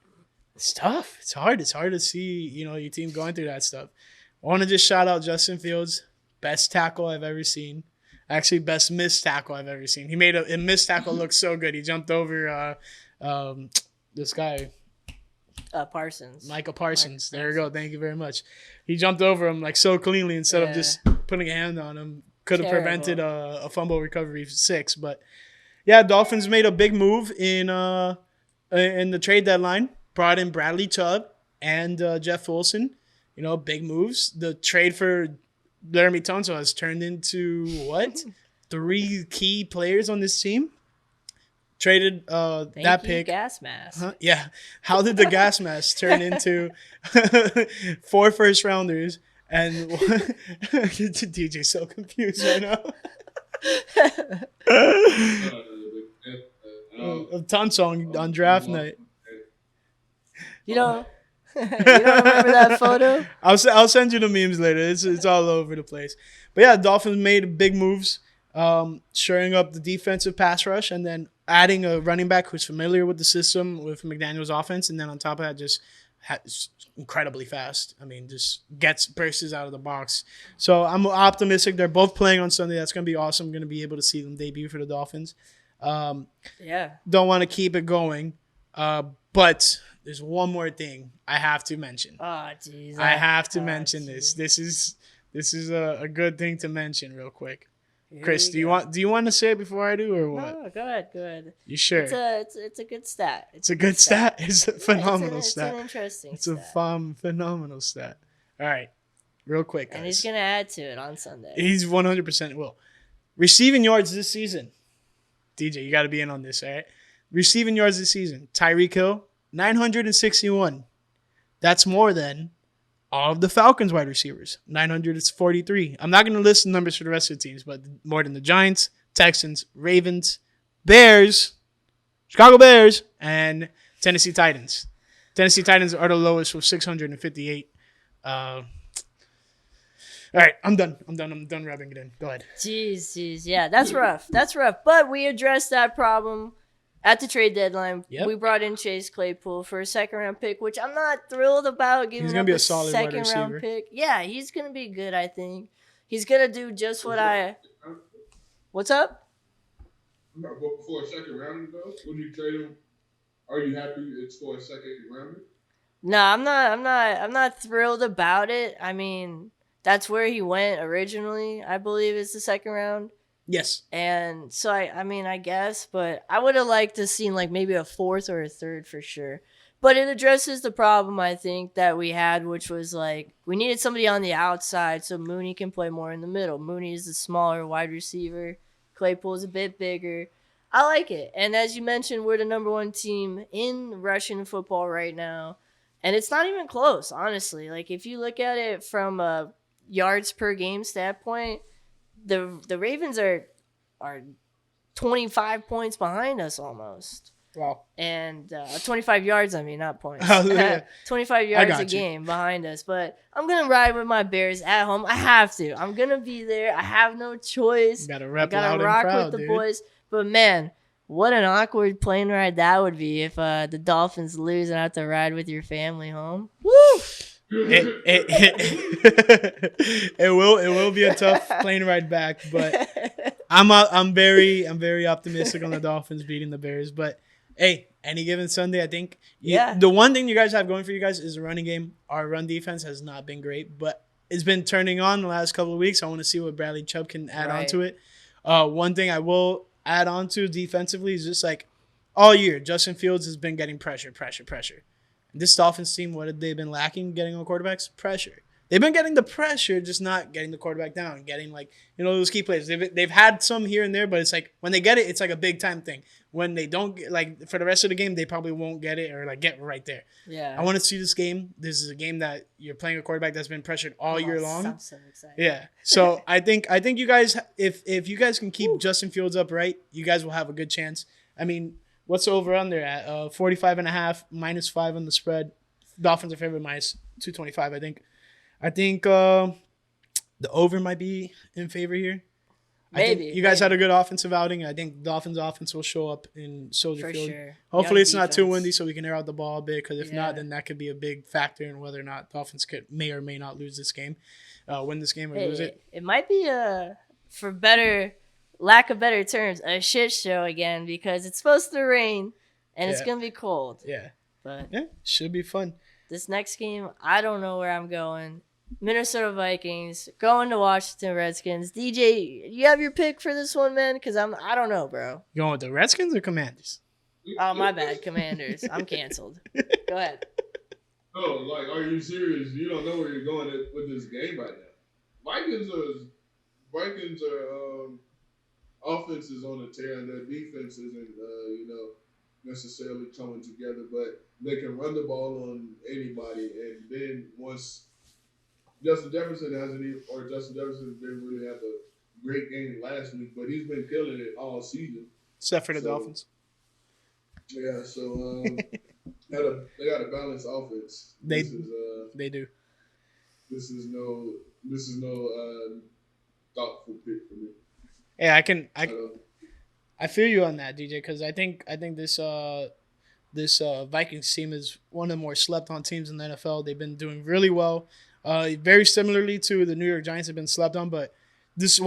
It's tough. It's hard. It's hard to see, your team going through that stuff. I want to just shout out Justin Fields, best tackle I've ever seen. Actually, best missed tackle I've ever seen. He made a missed tackle look so good. He jumped over this guy. Parsons. Michael Parsons. There we go. Thank you very much. He jumped over him like so cleanly instead of just putting a hand on him. Could have prevented a fumble recovery 6. But, yeah, Dolphins made a big move in the trade deadline. Brought in Bradley Chubb and Jeff Wilson. Big moves. The trade for Laramie Tunsil has turned into what? 3 key players on this team. Traded that pick. Gas mask. Huh? Yeah. How did the gas mask turn into 4 first rounders? And DJ's so confused right now. Tunsil on draft night. You don't remember that photo? I'll send you the memes later. It's all over the place. But yeah, Dolphins made big moves, shoring up the defensive pass rush, and then adding a running back who's familiar with the system with McDaniel's offense, and then on top of that, just incredibly fast. I mean, just bursts out of the box. So I'm optimistic. They're both playing on Sunday. That's going to be awesome. I'm going to be able to see them debut for the Dolphins. Don't want to keep it going, but there's one more thing I have to mention. Oh, jeez. I have to mention this. This is a good thing to mention real quick. Chris, do you want to say it before I do or what? No, go ahead. You sure? It's a good stat. It's a good stat. It's a phenomenal stat. It's an interesting It's stat. a phenomenal stat. All right. Real quick, guys. And he's going to add to it on Sunday. He's 100% will. Receiving yards this season. DJ, you got to be in on this, all right? Receiving yards this season. Tyreek Hill, 961. That's more than all of the Falcons wide receivers. 943. I'm not going to list the numbers for the rest of the teams, but more than the Giants, Texans, Ravens, Bears, Chicago Bears, and Tennessee Titans. Tennessee Titans are the lowest with 658. All right, I'm done. I'm done rubbing it in. Go ahead. Jeez. Yeah, that's rough. But we addressed that problem at the trade deadline. Yep. We brought in Chase Claypool for a second-round pick, which I'm not thrilled about giving He's gonna up be a solid wide second-round receiver. pick. Yeah, he's going to be good, I think. He's going to do just what I... What's up? For a second rounder, though, would you trade him? Are you happy it's for a second rounder? No, I'm not thrilled about it. I mean, that's where he went originally, I believe, is the second round. Yes. And so, I guess, but I would have liked to seen like maybe a 4th or a 3rd for sure. But it addresses the problem, I think, that we had, which was like we needed somebody on the outside so Mooney can play more in the middle. Mooney is the smaller wide receiver. Claypool's a bit bigger. I like it. And as you mentioned, we're the number 1 team in Russian football right now. And it's not even close, honestly. Like, if you look at it from a yards per game standpoint, the Ravens are 25 points behind us almost. Wow. And 25 yards, not points. Oh, yeah. 25 yards a game behind us. But I'm going to ride with my Bears at home. I have to. I'm going to be there. I have no choice. You got to rep I loud gotta rock and proud, with the dude. boys. But, man, what an awkward plane ride that would be if the Dolphins lose and have to ride with your family home. Woo! It will be a tough plane ride back, but I'm very optimistic on the Dolphins beating the Bears. But hey, any given Sunday, I think the one thing you guys have going for you guys is the running game. Our run defense has not been great, but it's been turning on the last couple of weeks. I want to see what Bradley Chubb can add on to it. One thing I will add on to defensively is just like all year, Justin Fields has been getting pressure. This Dolphins team, what have they been lacking getting on quarterbacks? Pressure. they've been getting the pressure, just not getting the quarterback down, getting like those key plays. They've had some here and there, but it's like when they get it, it's like a big time thing. When they don't get, like for the rest of the game, they probably won't get it or like get right there. Yeah. I want to see this game. This is a game that you're playing a quarterback that's been pressured all year long. I'm so excited. Yeah. So I think you guys, if you guys can keep Justin Fields upright, you guys will have a good chance. I mean, what's the over under at 45.5 -5 on the spread. Dolphins are favored -225. I think the over might be in favor here. I think you guys had a good offensive outing. I think Dolphins offense will show up in Soldier For Field. sure. Hopefully it's Young not too defense. windy so we can air out the ball a bit, because if not, Yeah. then that could be a big factor in whether or not Dolphins may or may not lose this game, win this game or lose it. It might be for lack of better terms, a shit show again, because it's supposed to rain and it's Yeah. gonna be cold. Yeah. But Yeah, should be fun. this next game, I don't know where I'm going. Minnesota Vikings going to Washington Redskins. DJ, you have your pick for this one, man? Because I don't know, bro. You going with the Redskins or Commanders? Oh, my bad, Commanders. I'm canceled. Go ahead. Oh, like, are you serious? You don't know where you're going with this game right now. Vikings are offense is on the tear, and their defense isn't necessarily coming together, but they can run the ball on anybody. And then once Justin Jefferson didn't really have a great game last week, but he's been killing it all season. Except for the Dolphins. Yeah, so they got a balanced offense. They do. This is no thoughtful pick for me. Yeah, I feel you on that, DJ, because I think this Vikings team is one of the more slept on teams in the NFL. They've been doing really well, very similarly to the New York Giants have been slept on. But this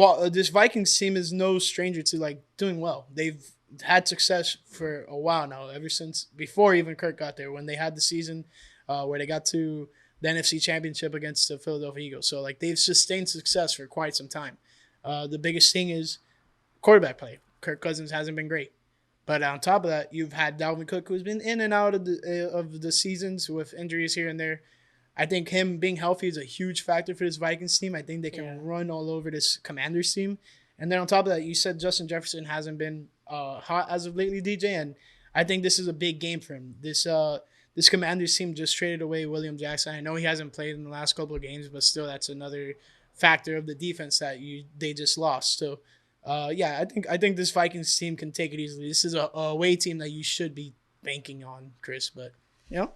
Vikings team is no stranger to like doing well. They've had success for a while now, ever since before even Kirk got there, when they had the season where they got to the NFC Championship against the Philadelphia Eagles. So like they've sustained success for quite some time. The biggest thing is quarterback play. Kirk Cousins hasn't been great. But on top of that, you've had Dalvin Cook, who's been in and out of the seasons with injuries here and there. I think him being healthy is a huge factor for this Vikings team. I think they can run all over this Commanders team. And then on top of that, you said Justin Jefferson hasn't been hot as of lately, DJ, and I think this is a big game for him. This Commanders team just traded away William Jackson. I know he hasn't played in the last couple of games, but still that's another factor of the defense that they just lost. So I think this Vikings team can take it easily. This is a away team that you should be banking on, Chris. But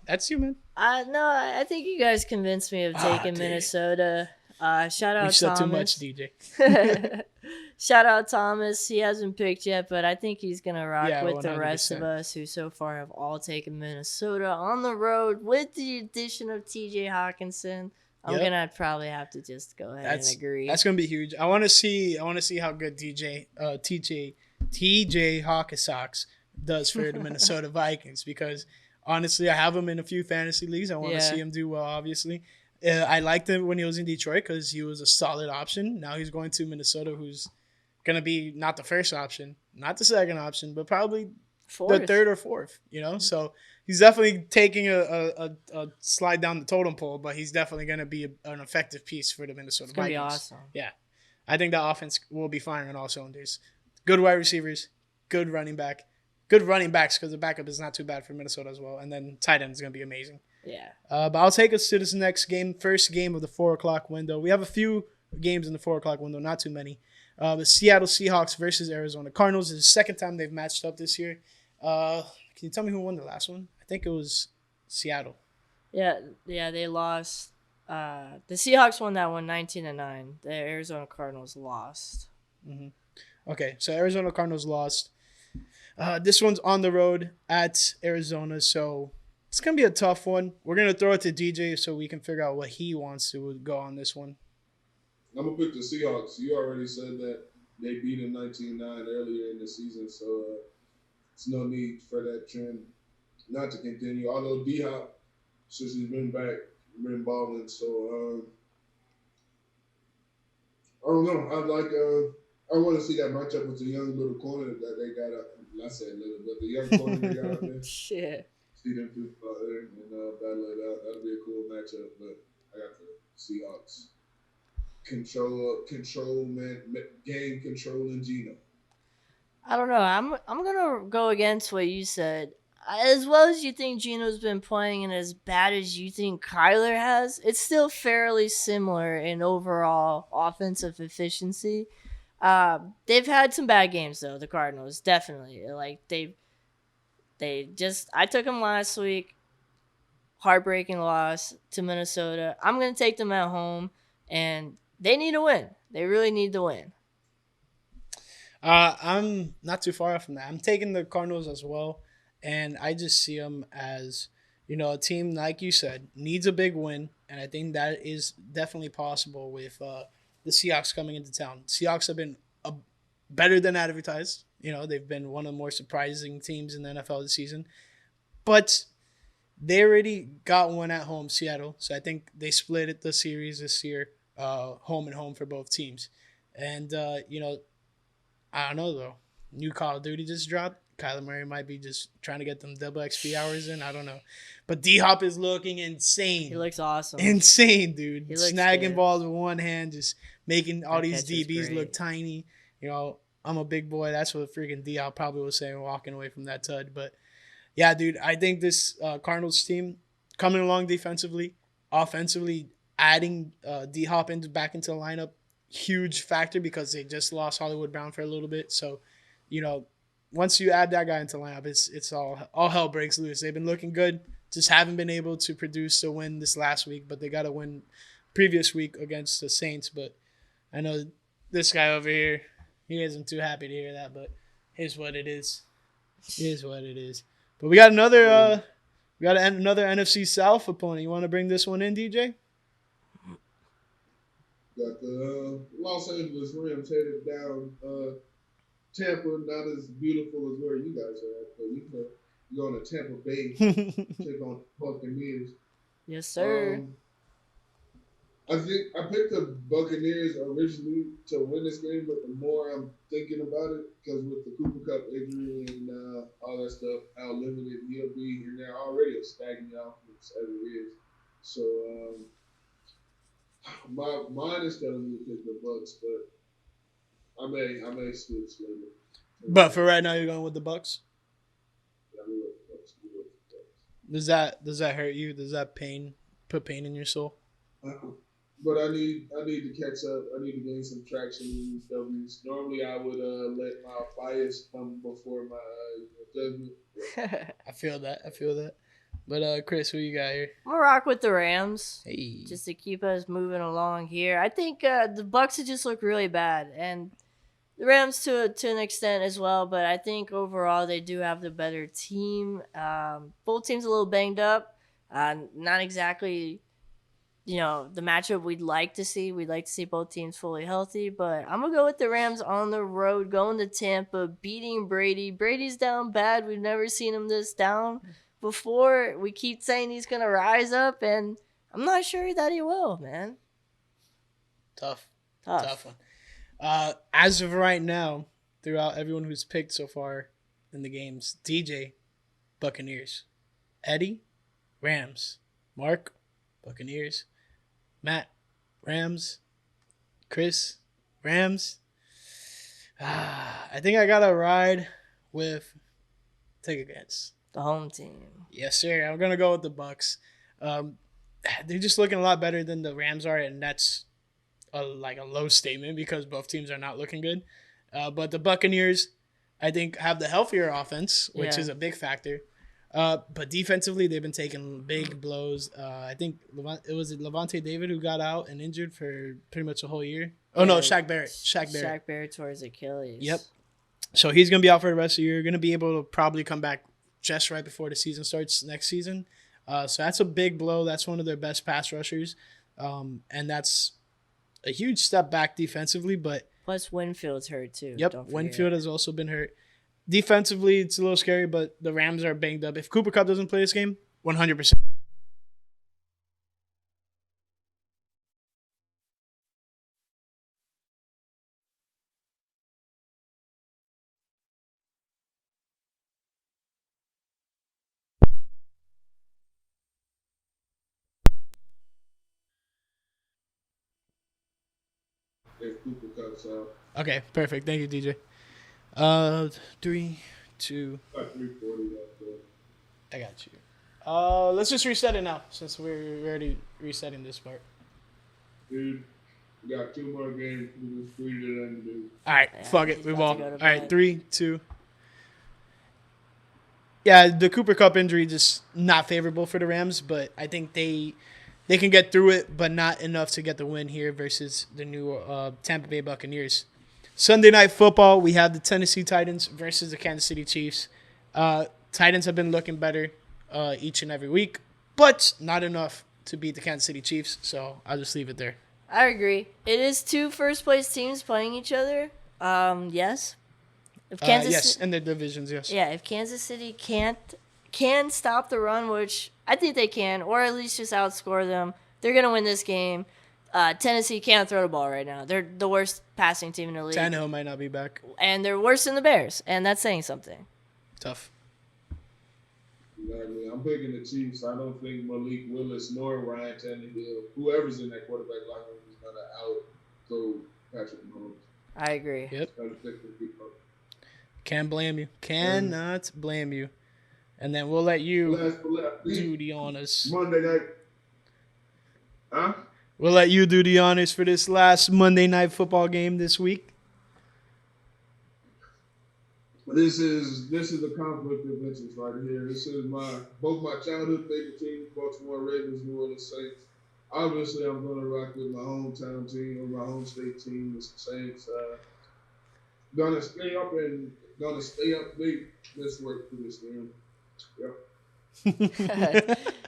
that's you, man. I think you guys convinced me of taking Minnesota. Shout out You said Thomas. too much, DJ. Shout out Thomas. He hasn't picked yet, but I think he's gonna rock with the 100%. rest of us who so far have all taken Minnesota on the road with the addition of TJ Hawkinson. I'm gonna probably have to just go ahead and agree. That's gonna be huge. I want to see how good TJ Hawkinson does for the Minnesota Vikings, because honestly, I have him in a few fantasy leagues. I want to see him do well. Obviously, I liked him when he was in Detroit because he was a solid option. Now he's going to Minnesota, who's gonna be not the first option, not the second option, but probably the third or fourth. So. He's definitely taking a slide down the totem pole, but he's definitely going to be an effective piece for the Minnesota Vikings. It's going to be awesome. Yeah. I think the offense will be firing on all cylinders. Good wide receivers, good running backs, because the backup is not too bad for Minnesota as well. And then tight end is going to be amazing. Yeah. But I'll take us to this next game, first game of the 4 o'clock window. We have a few games in the 4 o'clock window, not too many. The Seattle Seahawks versus Arizona Cardinals is the second time they've matched up this year. Can you tell me who won the last one? I think it was Seattle. Yeah, they lost. The Seahawks won that one 19-9. The Arizona Cardinals lost. Mm-hmm. Okay, so Arizona Cardinals lost. This one's on the road at Arizona, so it's going to be a tough one. We're going to throw it to DJ so we can figure out what he wants to go on this one. I'm going to pick the Seahawks. You already said that they beat them 19-9 earlier in the season, so it's no need for that trend not to continue. Although D-Hop, since he's been back, been balling. So I don't know. I want to see that matchup with the young little corner that they got up. I said little, but the young corner they got up there. Shit. See them two out there and battle it out. That'll be a cool matchup. But I got the Seahawks. Bucks. Game controlling Gino. I don't know. I'm gonna go against what you said. As well as you think Gino's been playing and as bad as you think Kyler has, it's still fairly similar in overall offensive efficiency. They've had some bad games though. The Cardinals definitely like they just I took them last week. Heartbreaking loss to Minnesota. I'm gonna take them at home, and they need to win. They really need to win. I'm not too far off from that. I'm taking the Cardinals as well, and I just see them as a team like you said needs a big win, and I think that is definitely possible with the Seahawks coming into town. Seahawks have been better than advertised. They've been one of the more surprising teams in the NFL this season, but they already got one at home, Seattle. So I think they split it the series this year, home and home for both teams. And I don't know though. New Call of Duty just dropped. Kyler Murray might be just trying to get them double XP hours in. I don't know. But D Hop is looking insane. He looks awesome. Insane, dude. He looks Snagging good. balls with one hand, just making all That these catch is DBs great. look tiny. I'm a big boy. That's what freaking D Hop probably was saying walking away from that TUD. But yeah, dude, I think this Cardinals team coming along defensively, offensively, adding D Hop back into the lineup, huge factor because they just lost Hollywood Brown for a little bit. So, once you add that guy into the lineup, it's all hell breaks loose. They've been looking good, just haven't been able to produce a win this last week, but they got a win previous week against the Saints. But I know this guy over here, he isn't too happy to hear that, but here's what it is. Here's what it is. But we got another NFC South opponent. You want to bring this one in, DJ? Got the Los Angeles Rams headed down Tampa, not as beautiful as where you guys are at, but you're going to Tampa Bay, take on Buccaneers. Yes, sir. I think I picked the Buccaneers originally to win this game, but the more I'm thinking about it, because with the Cooper Cup injury and all that stuff, how limited he'll be, and they're already a stagnant offense as it is. So my mind is telling me to pick the Bucks, but I may still swing it. But for right now, you're going with the Bucks. Yeah, we love the Bucks. We love the Bucks. Does that hurt you? Does that put pain in your soul? But I need to catch up. I need to gain some traction in these W's. Normally, I would let my bias come before my judgment. I feel that. But Chris, who you got here? I'm gonna rock with the Rams. Hey, Just to keep us moving along here. I think the Bucks just look really bad, and the Rams to an extent as well. But I think overall they do have the better team. Both teams a little banged up. Not exactly, the matchup we'd like to see. We'd like to see both teams fully healthy. But I'm gonna go with the Rams on the road, going to Tampa, beating Brady. Brady's down bad. We've never seen him this down before. We keep saying he's gonna rise up, and I'm not sure that he will, man. tough one. As of right now, throughout everyone who's picked so far in the games, DJ, Buccaneers, Eddie, Rams, Mark, Buccaneers, Matt, Rams, Chris, Rams. I think I gotta ride with take against The home team. Yes, sir. I'm gonna go with the Bucks. They're just looking a lot better than the Rams are, and that's a low statement because both teams are not looking good. But the Buccaneers, I think, have the healthier offense, which is a big factor. But defensively, they've been taking big blows. I think it was Levante David who got out and injured for pretty much a whole year. Oh, no, Shaq Barrett. Shaq Barrett tore his Achilles. Yep. So he's going to be out for the rest of the year. Going to be able to probably come back just right before the season starts next season. So that's a big blow. That's one of their best pass rushers. And that's a huge step back defensively. But Plus Winfield's hurt too. Yep, Don't forget. Winfield has also been hurt. Defensively, it's a little scary, but the Rams are banged up. If Cooper Kupp doesn't play this game, 100%. if Cooper cuts out. Okay, perfect. Thank you, DJ. 3, 2. About 340 left there. I got you. Let's just reset it now since we're already resetting this part. Dude, we got 2 more games. We just squeeze it in, dude. All right, Yeah, fuck it. he's We about ball. to go All to right, bed. 3, 2. Yeah, the Cooper Cup injury just not favorable for the Rams, but I think they can get through it, but not enough to get the win here versus the new Tampa Bay Buccaneers. Sunday Night Football, we have the Tennessee Titans versus the Kansas City Chiefs. Titans have been looking better each and every week, but not enough to beat the Kansas City Chiefs, so I'll just leave it there. I agree. It is 2 first-place teams playing each other. Yes. If Yes, in the divisions, yes. Yeah, if Kansas City can stop the run, which I think they can, or at least just outscore them, they're gonna win this game. Tennessee can't throw the ball right now. They're the worst passing team in the league, Tannehill might not be back. and they're worse than the Bears, and that's saying something. Tough. Exactly. I'm picking the Chiefs. I don't think Malik Willis nor Ryan Tannehill, whoever's in that quarterback locker room, is going to out-throw Patrick Mahomes. I agree. Yep. Gotta pick the people. Can't blame you. Cannot blame you. And then we'll let you do the honors. Monday night. Huh? We'll let you do the honors for this last Monday Night Football game this week. This is a conflict of interest right here. This is both my childhood favorite teams, Baltimore Ravens, New Orleans Saints. Obviously, I'm going to rock with my hometown team or my home state team, the Saints. Gonna stay up late this work for this game. Yep.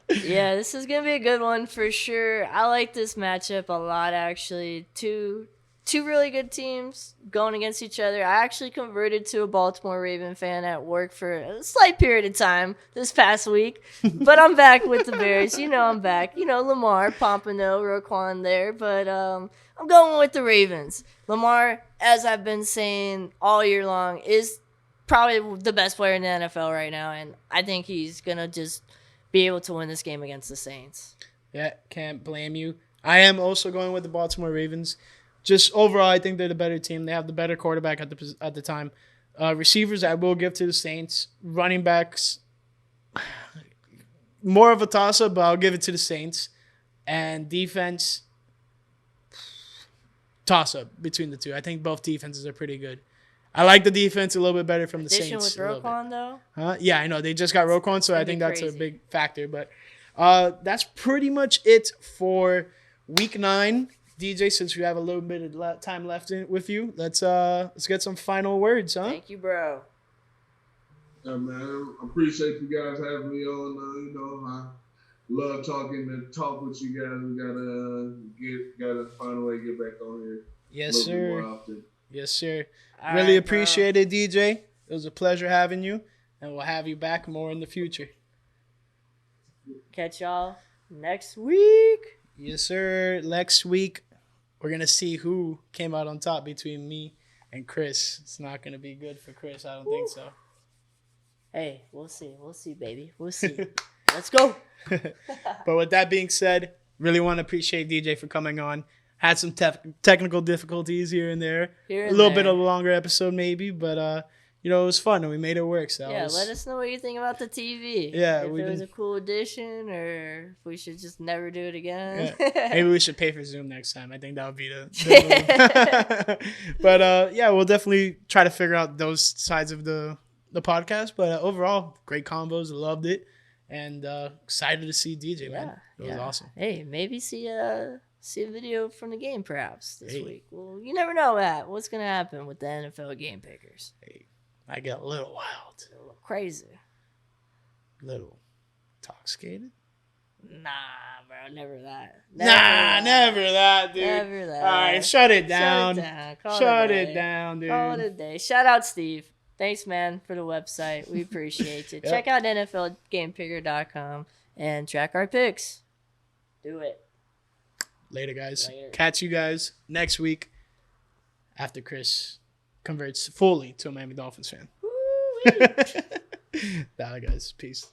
Yeah, this is gonna be a good one for sure. I like this matchup a lot, actually. Two really good teams going against each other. I actually converted to a Baltimore Raven fan at work for a slight period of time this past week, but I'm back with the Bears. You know I'm back. You know, Lamar, Pompano, Roquan there, but I'm going with the Ravens. Lamar, as I've been saying all year long, is probably the best player in the NFL right now, and I think he's going to just be able to win this game against the Saints. Yeah, can't blame you. I am also going with the Baltimore Ravens. Just overall, I think they're the better team. They have the better quarterback at the time. Receivers, I will give to the Saints. Running backs, more of a toss-up, but I'll give it to the Saints. And defense, toss-up between the two. I think both defenses are pretty good. I like the defense a little bit better from the Addition Saints. with Roquan, though? Huh? Yeah, I know. They just got Roquan, so I think that's crazy. a big factor. But that's pretty much it for Week 9. DJ, since we have a little bit of time left with you, let's get some final words, huh? Thank you, bro. Yeah, man, I appreciate you guys having me on. I love talking and talk with you guys. We gotta find a way to get back on here. Yes, a little bit sir. more often. Yes, sir. All Really right, appreciate it, DJ. It was a pleasure having you, and we'll have you back more in the future. bro. Catch y'all next week. Yes, sir. Next week, we're going to see who came out on top between me and Chris. It's not going to be good for Chris. I don't think so. Hey, we'll see. We'll see, baby. We'll see. Let's go. But with that being said, really want to appreciate DJ for coming on. Had some technical difficulties here and there. Here A and little bit there. of a longer episode maybe, but it was fun and we made it work. So Yeah, let us know what you think about the TV. Yeah, if we it was can- a cool addition or if we should just never do it again. Yeah. Maybe we should pay for Zoom next time. I think that would be the move. But yeah, we'll definitely try to figure out those sides of the podcast. But overall, great combos. Loved it. And excited to see DJ, man. It was awesome. Hey, maybe see a video from the game perhaps this Hey. week. Well, you never know what's gonna happen with the NFL game pickers. Hey, I get a little wild. A little crazy. Little intoxicated. Nah, bro, never that. Never that, dude. Never that. All right, shut it down. Shut it down. Call Shut a it day. down, dude. Call it a day. Shout out Steve. Thanks, man, for the website. We appreciate it. Yep. Check out NFLGamePicker.com and track our picks. Do it. Later, guys. Later. Catch you guys next week after Chris converts fully to a Miami Dolphins fan. Woo-wee. Bye, guys. Peace.